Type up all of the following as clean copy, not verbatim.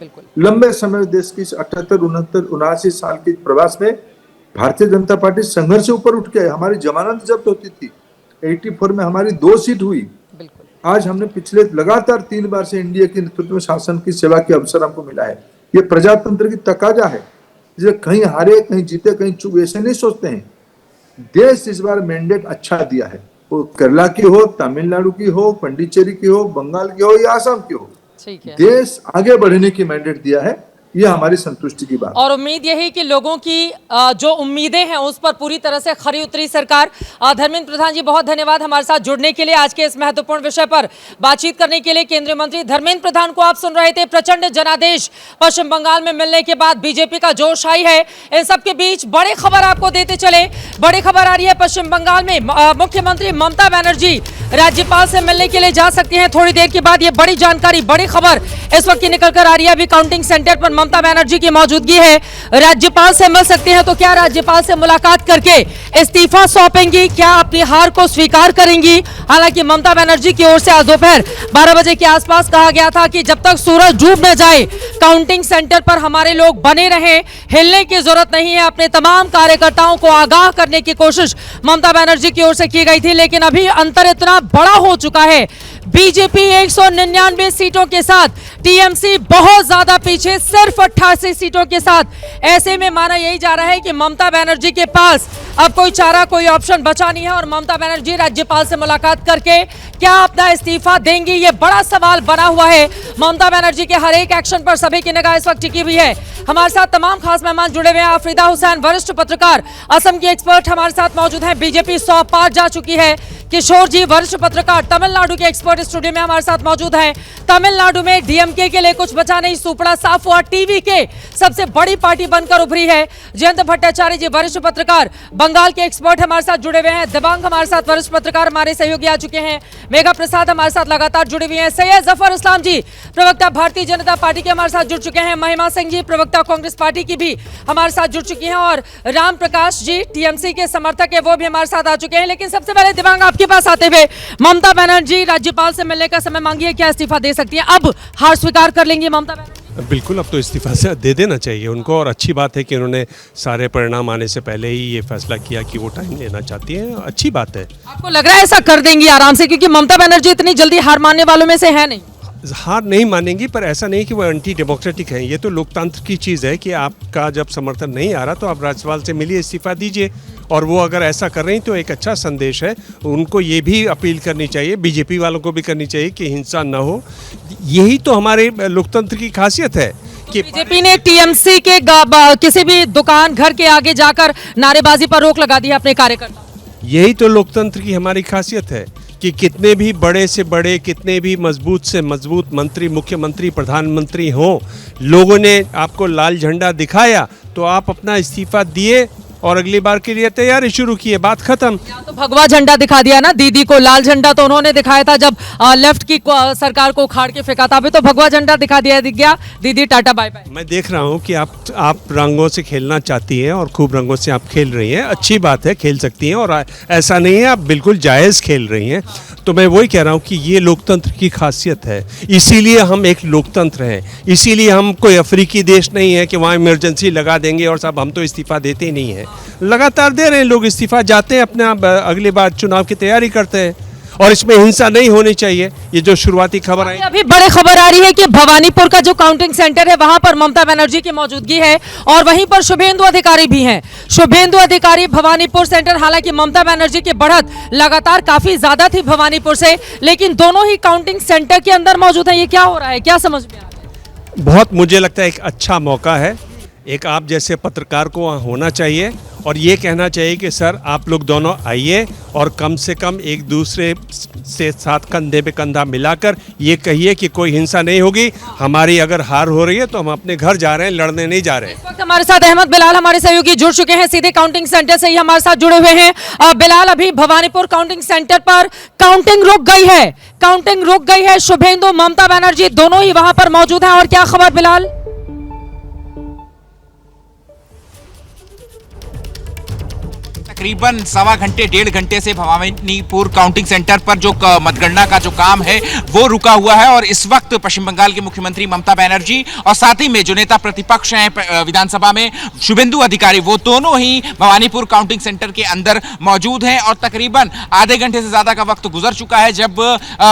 बिल्कुल। लंबे समय देश की 78, 69, 79 साल की प्रवास में भारतीय जनता पार्टी संघर्ष से ऊपर उठ के हमारी जमानत जब्त होती थी। 84 में हमारी 2 सीट हुई। बिल्कुल। आज हमने पिछले लगातार 3 बार से एनडीए के नेतृत्व में शासन की सेवा के अवसर हमको मिला है। ये प्रजातंत्र की तकाजा है, जिसे कहीं हारे कहीं जीते कहीं चूक, ऐसे नहीं सोचते हैं। देश इस बार मैंडेट अच्छा दिया है, वो केरला की हो, तमिलनाडु की हो, पंडिचेरी की हो, बंगाल की हो या असम की हो, ठीक है। देश आगे बढ़ने की मैंडेट दिया है। ये हमारी संतुष्टि की बात। और उम्मीद यही कि लोगों की जो उम्मीदें हैं उस पर पूरी तरह से खरी उतरी सरकार। धर्मेंद्र प्रधान जी, बहुत धन्यवाद हमारे साथ जुड़ने के लिए, आज के इस महत्वपूर्ण विषय पर बातचीत करने के लिए। केंद्रीय मंत्री धर्मेंद्र प्रधान को आप सुन रहे थे। प्रचंड जनादेश पश्चिम बंगाल में मिलने के बाद बीजेपी का जोश आई है। इन सबके बीच बड़ी खबर आपको देते चले। बड़ी खबर आ रही है, पश्चिम बंगाल में मुख्यमंत्री ममता बनर्जी राज्यपाल से मिलने के लिए जा सकती हैं थोड़ी देर के बाद। ये बड़ी जानकारी, बड़ी खबर इस वक्त की निकल कर आ रही है। अभी काउंटिंग सेंटर पर ममता बनर्जी की मौजूदगी है, राज्यपाल से मिल सकती हैं। तो क्या राज्यपाल से मुलाकात करके इस्तीफा सौंपेंगी, क्या अपनी हार को स्वीकार करेंगी? हालांकि ममता बनर्जी की ओर से आज दोपहर 12 बजे के आसपास कहा गया था कि जब तक सूरज डूब न जाए काउंटिंग सेंटर पर हमारे लोग बने रहें, हिलने की जरूरत नहीं है। अपने तमाम कार्यकर्ताओं को आगाह करने की कोशिश ममता बनर्जी की ओर से की गई थी, लेकिन अभी अंतर इतना बड़ा हो चुका है। बीजेपी 199 सीटों के साथ, टीएमसी बहुत ज्यादा पीछे सिर्फ 88 सीटों के साथ। ऐसे में माना यही जा रहा है कि ममता बनर्जी के पास अब कोई चारा, कोई ऑप्शन बचा नहीं है और ममता बनर्जी राज्यपाल से मुलाकात करके क्या अपना इस्तीफा देंगी, ये बड़ा सवाल बना हुआ है। ममता बनर्जी के हर एक एक्शन पर सभी की निगाह इस वक्त टिकी हुई है। हमारे साथ तमाम खास मेहमान जुड़े हुए हैं। आफरीदा हुसैन, वरिष्ठ पत्रकार, असम की एक्सपर्ट हमारे साथ मौजूद हैं। बीजेपी 100 पार जा चुकी है। किशोर जी, वरिष्ठ पत्रकार, तमिलनाडु के एक्सपर्ट, स्टूडियो में हमारे साथ मौजूद हैं। तमिलनाडु में डीएमके के लिए कुछ बचा नहीं, सुपड़ा साफ हुआ, टीवी के सबसे बड़ी पार्टी बनकर उभरी है। जयंत भट्टाचार्य जी, वरिष्ठ पत्रकार, बंगाल के एक्सपर्ट हमारे साथ जुड़े हुए हैं। दिबांग हमारे साथ वरिष्ठ पत्रकार, हमारे सहयोगी आ चुके हैं। मेघा प्रसाद हमारे साथ लगातार जुड़े हुए हैं। सैयद जफर इस्लाम जी, प्रवक्ता भारतीय जनता पार्टी के, हमारे साथ जुड़ चुके हैं। महिमा सिंह जी, प्रवक्ता कांग्रेस पार्टी की, भी हमारे साथ जुड़ चुकी हैं। और राम प्रकाश जी, टीएमसी के समर्थक है, वो भी हमारे साथ आ चुके हैं। लेकिन सबसे पहले दिबांग, आपके पास आते हुए, ममता बनर्जी राज्यपाल से मिलने का समय मांगी है, क्या इस्तीफा दे सकती है? अब हार स्वीकार कर लेंगी ममता बनर्जी? बिल्कुल, अब तो इस्तीफा से दे देना चाहिए उनको। और अच्छी बात है कि उन्होंने सारे परिणाम आने से पहले ही ये फैसला किया कि वो टाइम लेना चाहती है। अच्छी बात है। आपको लग रहा है ऐसा कर देंगी आराम से, क्योंकि ममता बनर्जी इतनी जल्दी हार मानने वालों में से है नहीं? हार नहीं मानेंगी, पर ऐसा नहीं कि वो एंटी डेमोक्रेटिक हैं। ये तो लोकतंत्र की चीज़ है कि आपका जब समर्थन नहीं आ रहा तो आप राज्यपाल से मिलिए, इस्तीफा दीजिए। और वो अगर ऐसा कर रही हैं तो एक अच्छा संदेश है। उनको ये भी अपील करनी चाहिए, बीजेपी वालों को भी करनी चाहिए कि हिंसा न हो। यही तो हमारे लोकतंत्र की खासियत है कि बीजेपी ने टीएमसी के किसी भी दुकान, घर के आगे जाकर नारेबाजी पर रोक लगा दी है अपने कार्यकर्ता। यही तो लोकतंत्र की हमारी खासियत है कि कितने भी बड़े से बड़े, कितने भी मजबूत से मजबूत मंत्री, मुख्यमंत्री, प्रधानमंत्री हों, लोगों ने आपको लाल झंडा दिखाया तो आप अपना इस्तीफा दिए और अगली बार के लिए तैयारी शुरू की है, बात खत्म। तो भगवा झंडा दिखा दिया ना दीदी को, लाल झंडा तो उन्होंने दिखाया था जब लेफ्ट की सरकार को उखाड़ के फेंका था। अभी तो भगवा झंडा दिखा दिया, दिख गया दीदी, टाटा बाय बाय। मैं देख रहा हूँ कि आप रंगों से खेलना चाहती हैं और खूब रंगों से आप खेल रही हैं। अच्छी बात है, खेल सकती हैं, और ऐसा नहीं है, आप बिल्कुल जायज़ खेल रही हैं। तो मैं वही कह रहा हूँ कि ये लोकतंत्र की खासियत है, इसीलिए हम एक लोकतंत्र हैं। इसीलिए हम कोई अफ्रीकी देश नहीं है कि वहाँ इमरजेंसी लगा देंगे और सब, हम तो इस्तीफा देते ही नहीं हैं। लगातार दे रहे हैं लोग इस्तीफा, जाते हैं अपना अगली बार चुनाव की तैयारी करते हैं। और इसमें हिंसा नहीं होनी चाहिए। ये जो शुरुआती खबर आई, अभी बड़ी खबर आ रही है कि भवानीपुर का जो काउंटिंग सेंटर है वहां पर ममता बनर्जी की मौजूदगी है और वहीं पर शुभेंदु अधिकारी भी हैं। शुभेंदु अधिकारी भवानीपुर सेंटर, हालांकि ममता बनर्जी की बढ़त लगातार काफी ज्यादा थी भवानीपुर से, लेकिन दोनों ही काउंटिंग सेंटर के अंदर मौजूद है। ये क्या हो रहा है, क्या समझ में आ रहा है? बहुत, मुझे लगता है एक अच्छा मौका है। एक आप जैसे पत्रकार को वहाँ होना चाहिए और ये कहना चाहिए कि सर आप लोग दोनों आइए और कम से कम एक दूसरे से साथ कंधे पे कंधा मिलाकर ये कहिए कि कोई हिंसा नहीं होगी। हमारी अगर हार हो रही है तो हम अपने घर जा रहे हैं, लड़ने नहीं जा रहे हैं। इस वक्त हमारे साथ अहमद बिलाल, हमारे सहयोगी, जुड़ चुके हैं, सीधे काउंटिंग सेंटर से ही हमारे साथ जुड़े हुए हैं। बिलाल, अभी भवानीपुर काउंटिंग सेंटर पर काउंटिंग रुक गई है, काउंटिंग रुक गई है। शुभेंदु, ममता बनर्जी दोनों ही वहां पर मौजूद हैं, और क्या खबर बिलाल? तकरीबन सवा घंटे 1.5 घंटे से भवानीपुर काउंटिंग सेंटर पर जो मतगणना का जो काम है वो रुका हुआ है और इस वक्त पश्चिम बंगाल के मुख्यमंत्री ममता बनर्जी और साथ ही में जो नेता प्रतिपक्ष हैं विधानसभा में शुभेंदु अधिकारी, वो दोनों ही भवानीपुर काउंटिंग सेंटर के अंदर मौजूद हैं और तकरीबन आधे घंटे से ज्यादा का वक्त गुजर चुका है जब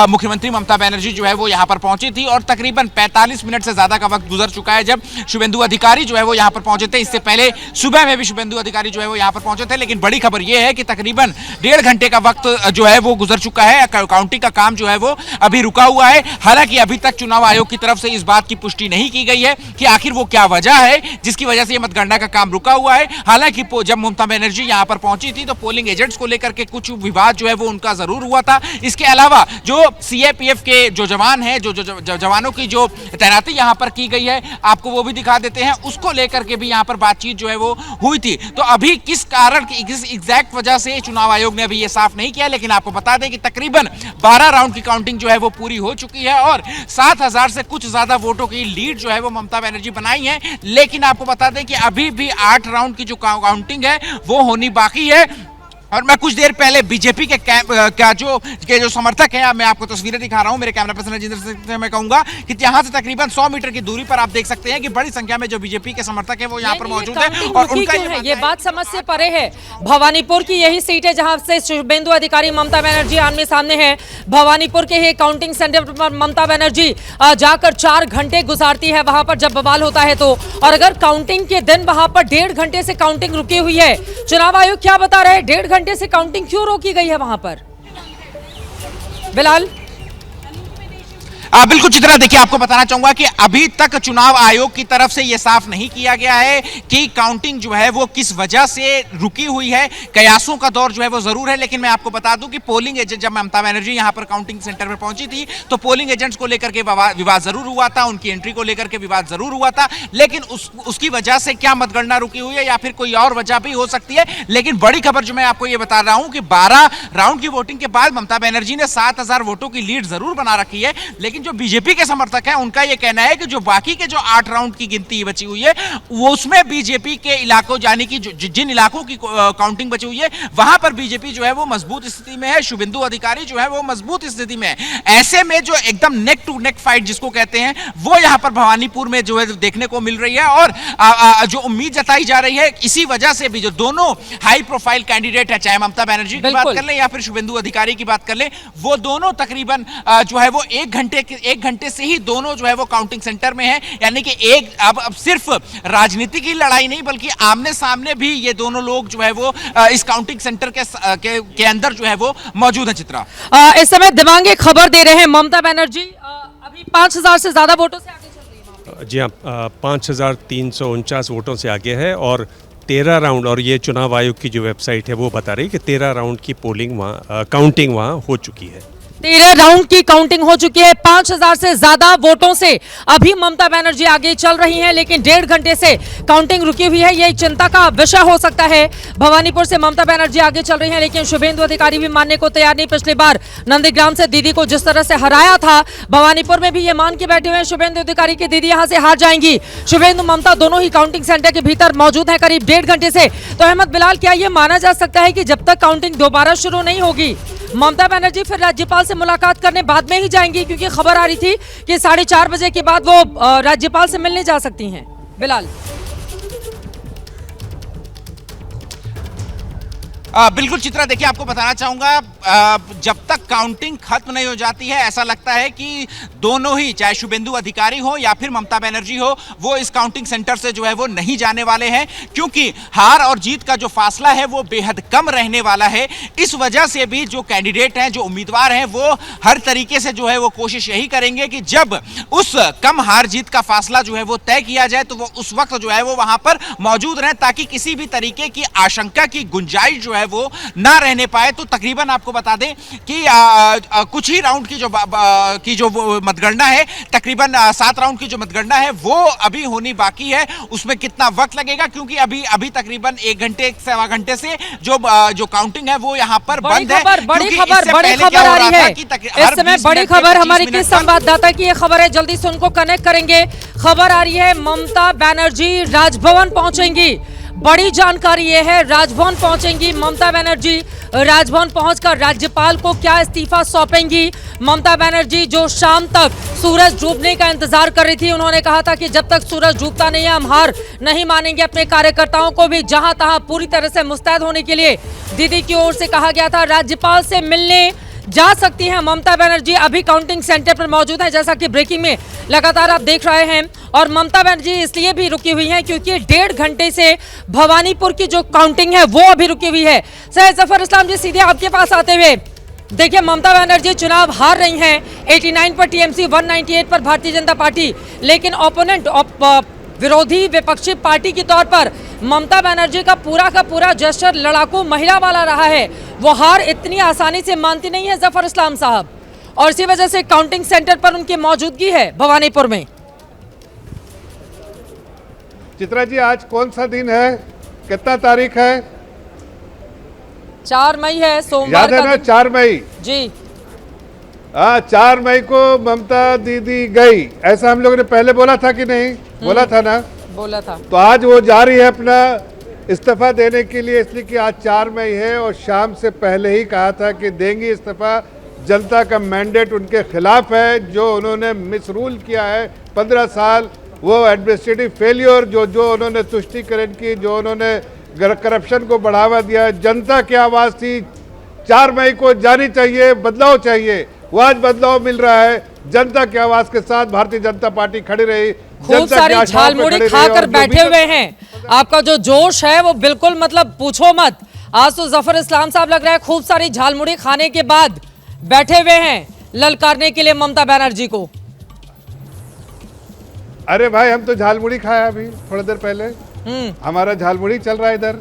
मुख्यमंत्री ममता बनर्जी जो है वो यहाँ पर पहुंची थी और तकरीबन 45 मिनट से ज्यादा का वक्त गुजर चुका है जब शुभेंदु अधिकारी जो है वो यहाँ पर पहुंचे थे। इससे पहले सुबह में भी शुभेंदु अधिकारी जो है वो यहाँ पर पहुंचे थे, लेकिन बड़ी खबर यह है कि तकरीबन 1.5 घंटे का वक्त जो है वो गुजर चुका है। काउंटिंग का काम जो है वो अभी रुका हुआ है। हालांकि अभी तक चुनाव आयोग की तरफ से इस बात की पुष्टि नहीं की गई है कि आखिर वो क्या वजह है जिसकी वजह से मतगणना का काम रुका हुआ है। हालांकि जब ममता बनर्जी यहाँ पर पहुंची थी तो पोलिंग एजेंट्स को लेकर के कुछ विवाद जो है वो उनका जरूर हुआ था। इसके अलावा जो सीएपीएफ के जो जवान हैं, जो जवानों की जो तैनाती यहाँ पर की गई है, आपको वो भी दिखा देते हैं, उसको लेकर के भी यहाँ पर बातचीत जो है वो हुई थी। तो अभी किस कारण की किस एग्जैक्ट वजह से चुनाव आयोग ने अभी ये साफ नहीं किया, लेकिन आपको बता दें कि तकरीबन 12 राउंड की काउंटिंग जो है वो पूरी हो चुकी है और 7,000 से कुछ ज्यादा वोटों की लीड जो है वो ममता बनर्जी बनाई है। लेकिन आपको बता दें कि अभी भी 8 राउंड की जो काउंटिंग है वो होनी बाकी है। और मैं कुछ देर पहले बीजेपी के जो समर्थक हैं, मैं आपको तस्वीरें दिखा रहा हूं, मेरे कैमरा पर्सन राजेंद्र से मैं कहूंगा कि यहां से तकरीबन 100 मीटर की दूरी पर आप देख सकते हैं कि बड़ी संख्या में जो बीजेपी के समर्थक हैं वो यहां पर मौजूद हैं और उनका ये बात समझ से परे है। भवानीपुर की यही सीट है जहां से शुभेंदु अधिकारी ममता बनर्जी आमने सामने है। भवानीपुर के ही काउंटिंग सेंटर पर ममता बनर्जी जाकर 4 घंटे गुजारती है वहां पर जब बवाल होता है तो, और अगर काउंटिंग के दिन वहां पर 1.5 घंटे से काउंटिंग रुकी हुई है, चुनाव आयोग क्या बता रहा है 1.5 घंटे से काउंटिंग क्यों रोकी गई है वहां पर? बिलाल, बिल्कुल चित्रा, देखिए आपको बताना चाहूंगा कि अभी तक चुनाव आयोग की तरफ से यह साफ नहीं किया गया है कि काउंटिंग जो है वो किस वजह से रुकी हुई है। कयासों का दौर जो है वो जरूर है, लेकिन मैं आपको बता दूं कि पोलिंग एजेंट, जब ममता बनर्जी यहां पर काउंटिंग सेंटर पर पहुंची थी तो पोलिंग एजेंट्स को लेकर के विवाद जरूर हुआ था, उनकी एंट्री को लेकर के विवाद जरूर हुआ था, लेकिन उसकी वजह से क्या मतगणना रुकी हुई है या फिर कोई और वजह भी हो सकती है। लेकिन बड़ी खबर जो मैं आपको ये बता रहा हूं कि 12 राउंड की वोटिंग के बाद ममता बनर्जी ने 7,000 वोटों की लीड जरूर बना रखी है, लेकिन जो बीजेपी के समर्थक हैं उनका यह कहना है कि जो बाकी के जो 8 राउंड की गिनती बची हुई है वो उसमें बीजेपी के इलाकों, यानी कि जिन इलाकों की काउंटिंग बची हुई है वहां पर बीजेपी जो है वो मजबूत स्थिति में है, शुभेंदु अधिकारी जो है वो मजबूत स्थिति में है। ऐसे में जो एकदम नेक टू नेक फाइट जिसको कहते हैं वो यहां पर भवानीपुर में जो है देखने को मिल रही है और जो उम्मीद जताई जा रही है इसी वजह से भी जो दोनों हाई प्रोफाइल कैंडिडेट है, चाहे ममता बनर्जी की बात कर ले या फिर शुभेंदु अधिकारी की बात कर ले, वो दोनों तकरीबन जो है वो 1 घंटे से ही दोनों जो है वो काउंटिंग सेंटर में है। यानी कि अब सिर्फ राजनीति की लड़ाई नहीं बल्कि आमने सामने भी ये दोनों लोग जो है वो इस काउंटिंग सेंटर के अंदर जो है वो मौजूद है। चित्रा, इस समय दिमागी खबर दे रहे हैं ममता बनर्जी अभी 5,000 से ज्यादा वोटों से आगे चल रही है। जी हाँ, 5,349 वोटों से आगे है और 13 राउंड, और ये चुनाव आयोग की जो वेबसाइट है वो बता रही है कि 13 राउंड की पोलिंग वहाँ काउंटिंग वहाँ हो चुकी है। 13 राउंड की काउंटिंग हो चुकी है। 5,000 से ज्यादा वोटों से अभी ममता बनर्जी आगे चल रही हैं, लेकिन 1.5 घंटे से काउंटिंग रुकी हुई है। यह चिंता का विषय हो सकता है। भवानीपुर से ममता बनर्जी आगे चल रही हैं, लेकिन शुभेंदु अधिकारी भी मानने को तैयार नहीं। पिछली बार नंदीग्राम से दीदी को जिस तरह से हराया था, भवानीपुर में भी ये मान के बैठे हुए हैं शुभेंदु अधिकारी की दीदी यहां से हार जाएंगी। शुभेंदु ममता दोनों ही काउंटिंग सेंटर के भीतर मौजूद है करीब 1.5 घंटे से। तो अहमद बिलाल, क्या यह माना जा सकता है कि जब तक काउंटिंग दोबारा शुरू नहीं होगी ममता बनर्जी फिर राज्यपाल से मुलाकात करने बाद में ही जाएंगी? क्योंकि खबर आ रही थी कि 4:30 बजे के बाद वो राज्यपाल से मिलने जा सकती हैं। बिलाल, बिल्कुल चित्रा, देखिए आपको बताना चाहूंगा जब तक काउंटिंग खत्म नहीं हो जाती है ऐसा लगता है कि दोनों ही, चाहे शुभेंदु अधिकारी हो या फिर ममता बनर्जी हो, वो इस काउंटिंग सेंटर से जो है वो नहीं जाने वाले हैं, क्योंकि हार और जीत का जो फासला है वो बेहद कम रहने वाला है। इस वजह से भी जो कैंडिडेट हैं, जो उम्मीदवार हैं, वो हर तरीके से जो है वो कोशिश यही करेंगे कि जब उस कम हार जीत का फासला जो है वो तय किया जाए तो वो उस वक्त जो है वो वहां पर मौजूद रहें, ताकि किसी भी तरीके की आशंका की गुंजाइश जो है वो ना रहने पाए। तो तकरीबन आपको बता दें कि कुछ ही राउंड की जो मतगणना है, तकरीबन 7 राउंड की जो मतगणना है वो अभी होनी बाकी है। उसमें कितना वक्त लगेगा, क्योंकि अभी तकरीबन 1 घंटे 1.25 घंटे से जो काउंटिंग है वो यहाँ पर बंद है। बड़ी खबर आ रही है इस समय। बड़ी खबर हमारी किस संवाददाता की ये खबर है, जल्दी से उनको कनेक्ट करेंगे। खबर आ रही है ममता बनर्जी राजभवन पहुंचेंगी। बड़ी जानकारी ये है, राजभवन पहुंचेंगी ममता बनर्जी। राजभवन पहुंचकर राज्यपाल को क्या इस्तीफा सौंपेंगी ममता बनर्जी, जो शाम तक सूरज डूबने का इंतजार कर रही थी। उन्होंने कहा था कि जब तक सूरज डूबता नहीं है हम हार नहीं मानेंगे। अपने कार्यकर्ताओं को भी जहां तहां पूरी तरह से मुस्तैद होने के लिए दीदी की ओर से कहा गया था। राज्यपाल से मिलने जा सकती हैं ममता बनर्जी, अभी काउंटिंग सेंटर पर मौजूद है, जैसा कि ब्रेकिंग में लगातार आप देख रहे हैं। और ममता बनर्जी इसलिए भी रुकी हुई हैं क्योंकि 1.5 घंटे से भवानीपुर की जो काउंटिंग है वो अभी रुकी हुई है। सर जफर इस्लाम जी, सीधे आपके पास आते हुए, देखिए ममता बनर्जी चुनाव हार रही हैं, 89 पर टीएमसी, 198 पर भारतीय जनता पार्टी, लेकिन ओपोनेंट विरोधी विपक्षी पार्टी के तौर पर ममता बनर्जी का पूरा जेस्चर लड़ाकू महिला वाला रहा है। वो हार इतनी आसानी से मानती नहीं है जफर इस्लाम साहब, और इसी वजह से काउंटिंग सेंटर पर उनकी मौजूदगी है भवानीपुर में। चित्रा जी, आज कौन सा दिन है, कितना तारीख है? 4 मई है, सोमवार याद है का ना? दिन। 4 मई जी हाँ, 4 मई को ममता दीदी गई, ऐसा हम लोगों ने पहले बोला था कि नहीं? बोला था ना? बोला था। तो आज वो जा रही है अपना इस्तीफा देने के लिए, इसलिए कि आज 4 मई है और शाम से पहले ही कहा था कि देंगी इस्तीफा। जनता का मैंडेट उनके खिलाफ है, जो उन्होंने मिसरूल किया है 15 साल, वो एडमिनिस्ट्रेटिव फेलियर जो उन्होंने तुष्टिकरण की, जो उन्होंने करप्शन को बढ़ावा दिया। जनता की आवाज़ थी, 4 मई को जानी चाहिए, बदलाव चाहिए। वो आज बदलाव मिल रहा है। जनता की आवाज़ के साथ भारतीय जनता पार्टी खड़ी रही, खूब सारी झालमुड़ी खाकर बैठे हुए हैं। आपका जो जोश है वो बिल्कुल मतलब पूछो मत। आज तो जफर इस्लाम साहब लग रहा है खूब सारी झालमुड़ी खाने के बाद बैठे हुए हैं ललकारने के लिए ममता बनर्जी को। अरे भाई, हम तो झालमुड़ी खाया अभी थोड़ी देर पहले, हमारा झालमुड़ी चल रहा है इधर।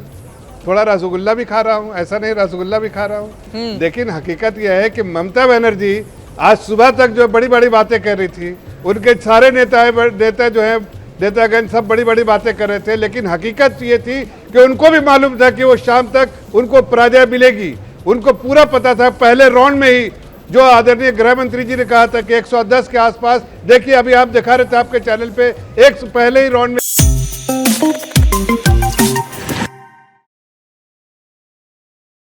थोड़ा रसगुल्ला भी खा रहा हूँ, ऐसा नहीं रसगुल्ला भी खा रहा हूँ। लेकिन हकीकत यह है कि ममता बनर्जी आज सुबह तक जो बड़ी बड़ी बातें कर रही थी, उनके सारे नेता जो हैं, नेतागण सब बड़ी बड़ी बातें कर रहे थे, लेकिन हकीकत ये थी कि उनको भी मालूम था कि वो शाम तक उनको पराजय मिलेगी। उनको पूरा पता था पहले राउंड में ही, जो आदरणीय गृह मंत्री जी ने कहा था कि 110 के आसपास। देखिए अभी आप दिखा रहे थे आपके चैनल पे, एक पहले ही राउंड में